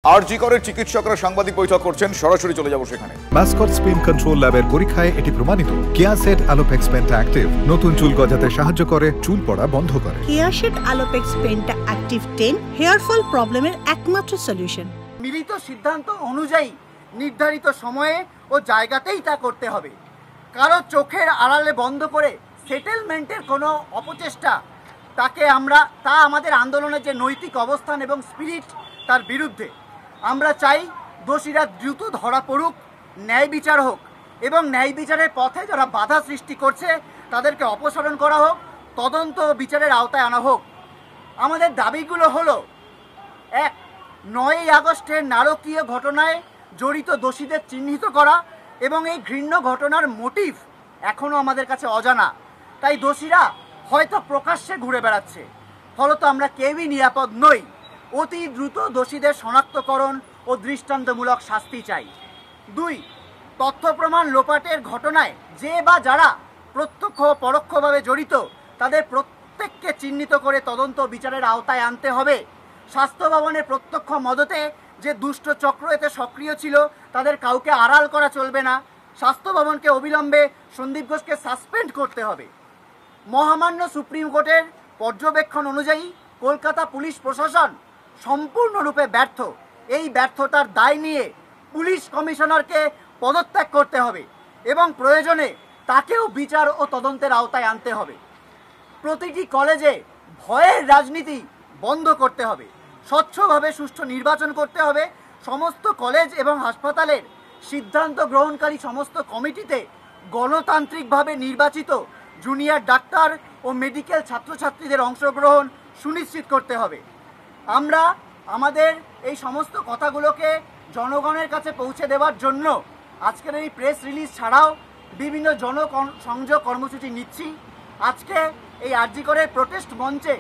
আরজি করের চিকিৎসকরা সাংবাদিক বৈঠক করছেন, সরাসরি চলে যাব সেখানে। মাসকট স্পিন কন্ট্রোল ল্যাবের পরীক্ষায় এটি প্রমাণিত। কেয়াসেট আলোপেক্স পেন্টা অ্যাক্টিভ নতুন চুল গজাতে সাহায্য করে, চুল পড়া বন্ধ করে। কেয়াসেট আলোপেক্স পেন্টা অ্যাক্টিভ 10 হেয়ার ফল প্রবলেমের একমাত্র সলিউশন। মিলিত সিদ্ধান্ত অনুযায়ী নির্ধারিত সময়ে ও জায়গাতেই তা করতে হবে। কারো চোখের আড়ালে বন্ধ করে সেটেলমেন্টের কোনো অপচেষ্টা তা আমাদের আন্দোলনের যে নৈতিক অবস্থান এবং স্পিরিট তার বিরুদ্ধে। আমরা চাই দোষীরা দ্রুত ধরা পড়ুক, ন্যায় বিচার হোক এবং ন্যায় বিচারের পথে যারা বাধা সৃষ্টি করছে তাদেরকে অপসারণ করা হোক, তদন্ত ও বিচারের আওতায় আনা হোক। আমাদের দাবিগুলো হলো: ১. ৯ই আগস্টের নারকীয় ঘটনায় জড়িত দোষীদের চিহ্নিত করা এবং এই ঘৃণ্য ঘটনার মোটিভ এখনও আমাদের কাছে অজানা, তাই দোষীরা হয়তো প্রকাশ্যে ঘুরে বেড়াচ্ছে, ফলত আমরা কেউই নিরাপদ নই। অতি দ্রুত দোষীদের শনাক্তকরণ ও দৃষ্টান্তমূলক শাস্তি চাই। ২. তথ্য প্রমাণ লোপাটের ঘটনায় যে বা যারা প্রত্যক্ষ ও পরোক্ষভাবে জড়িত তাদের প্রত্যেককে চিহ্নিত করে তদন্ত বিচারের আওতায় আনতে হবে। স্বাস্থ্য ভবনের প্রত্যক্ষ মদতে যে দুষ্ট চক্র এতে সক্রিয় ছিল তাদের কাউকে আড়াল করা চলবে না। স্বাস্থ্য ভবনকে অবিলম্বে সন্দীপ ঘোষকে সাসপেন্ড করতে হবে। মহামান্য সুপ্রিম কোর্টের পর্যবেক্ষণ অনুযায়ী কলকাতা পুলিশ প্রশাসন সম্পূর্ণরূপে ব্যর্থ। এই ব্যর্থতার দায় নিয়ে পুলিশ কমিশনারকে পদত্যাগ করতে হবে এবং প্রয়োজনে তাকেও বিচার ও তদন্তের আওতায় আনতে হবে। প্রতিটি কলেজে ভয়ের রাজনীতি বন্ধ করতে হবে। স্বচ্ছভাবে সুষ্ঠু নির্বাচন করতে হবে। সমস্ত কলেজ এবং হাসপাতালের সিদ্ধান্ত গ্রহণকারী সমস্ত কমিটিতে গণতান্ত্রিকভাবে নির্বাচিত জুনিয়র ডাক্তার ও মেডিকেল ছাত্রছাত্রীদের অংশগ্রহণ সুনিশ্চিত করতে হবে। আমরা আমাদের এই সমস্ত কথাগুলোকে জনগণের কাছে পৌঁছে দেওয়ার জন্য আজকের এই প্রেস রিলিজ ছাড়াও বিভিন্ন জনসংযোগ কর্মসূচি নিচ্ছি। আজকে এই আরজি করের প্রোটেস্ট মঞ্চে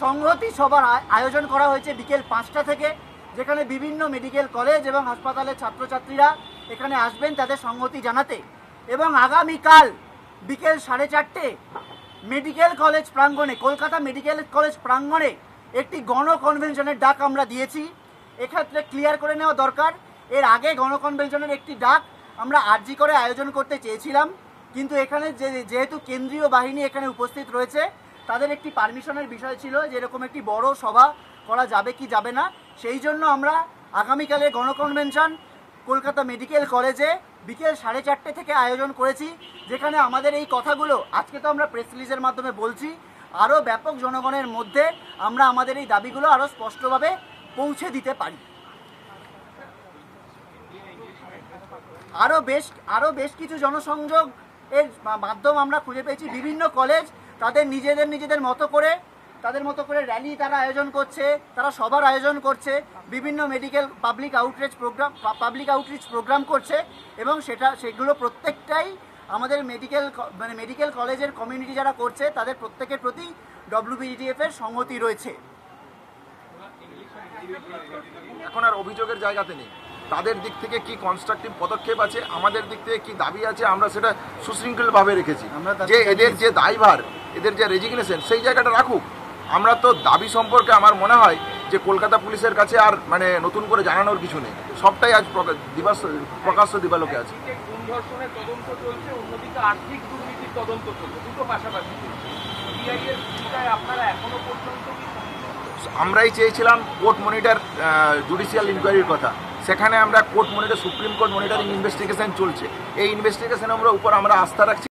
সংহতি সভার আয়োজন করা হয়েছে বিকেল 5টা থেকে, যেখানে বিভিন্ন মেডিকেল কলেজ এবং হাসপাতালের ছাত্রছাত্রীরা এখানে আসবেন তাদের সংহতি জানাতে। এবং আগামীকাল বিকেল 4:30 মেডিকেল কলেজ প্রাঙ্গণে, কলকাতা মেডিকেল কলেজ প্রাঙ্গণে একটি গণকনভেনশনের ডাক আমরা দিয়েছি। এক্ষেত্রে ক্লিয়ার করে নেওয়া দরকার, এর আগে গণকনভেনশনের একটি ডাক আমরা আরজি করে আয়োজন করতে চেয়েছিলাম, কিন্তু এখানে যেহেতু কেন্দ্রীয় বাহিনী এখানে উপস্থিত রয়েছে তাদের একটি পারমিশনের বিষয় ছিল যে এরকম একটি বড় সভা করা যাবে কি যাবে না, সেই জন্য আমরা আগামীকালের গণকনভেনশন কলকাতা মেডিকেল কলেজে বিকেল 4:30 থেকে আয়োজন করেছি, যেখানে আমাদের এই কথাগুলো আজকে তো আমরা প্রেস রিলিজের মাধ্যমে বলছি, আরও ব্যাপক জনগণের মধ্যে আমরা আমাদের এই দাবিগুলো আরও স্পষ্টভাবে পৌঁছে দিতে পারি। আরও বেশ কিছু জনসংযোগ এর মাধ্যম আমরা খুঁজে পেয়েছি। বিভিন্ন কলেজ তাদের নিজেদের মতো করে র্যালি তারা আয়োজন করছে, তারা সভার আয়োজন করছে, বিভিন্ন মেডিকেল পাবলিক আউটরিচ প্রোগ্রাম করছে এবং সেগুলো প্রত্যেকটাই আমাদের মেডিকেল কলেজের কমিউনিটি যারা করছে তাদের প্রত্যেকের প্রতি WBDF এর সংহতি রয়েছে। এখন আর অভিযোগের জায়গাতে নেই। তাদের দিক থেকে কি কনস্ট্রাকটিভ পদক্ষেপ আছে, আমাদের দিক থেকে কি দাবি আছে, আমরা সেটা সুশৃঙ্খলভাবে রেখেছি। যে এদের যে দায়ভার, এদের যে রেজিগনেশন, সেই জায়গাটা রাখুক। আমরা তো দাবি সম্পর্কে আমার মনে হয় যে কলকাতা পুলিশের কাছে আর নতুন করে জানানোর কিছু নেই, সবটাই আজ প্রকাশ্য দিবালোকে আছে। তদন্ত চলছে, অন্যদিকে আর্থিক দুর্নীতির তদন্ত চলছে, দুটো পাশাপাশি। আপনারা এখনো পর্যন্ত আমরাই চেয়েছিলাম কোর্ট মনিটর জুডিশিয়াল ইনকোয়ারির কথা, সেখানে আমরা court monitor supreme court monitoring investigation চলছে, এই ইনভেস্টিগেশনের উপর আমরা আস্থা রাখছি।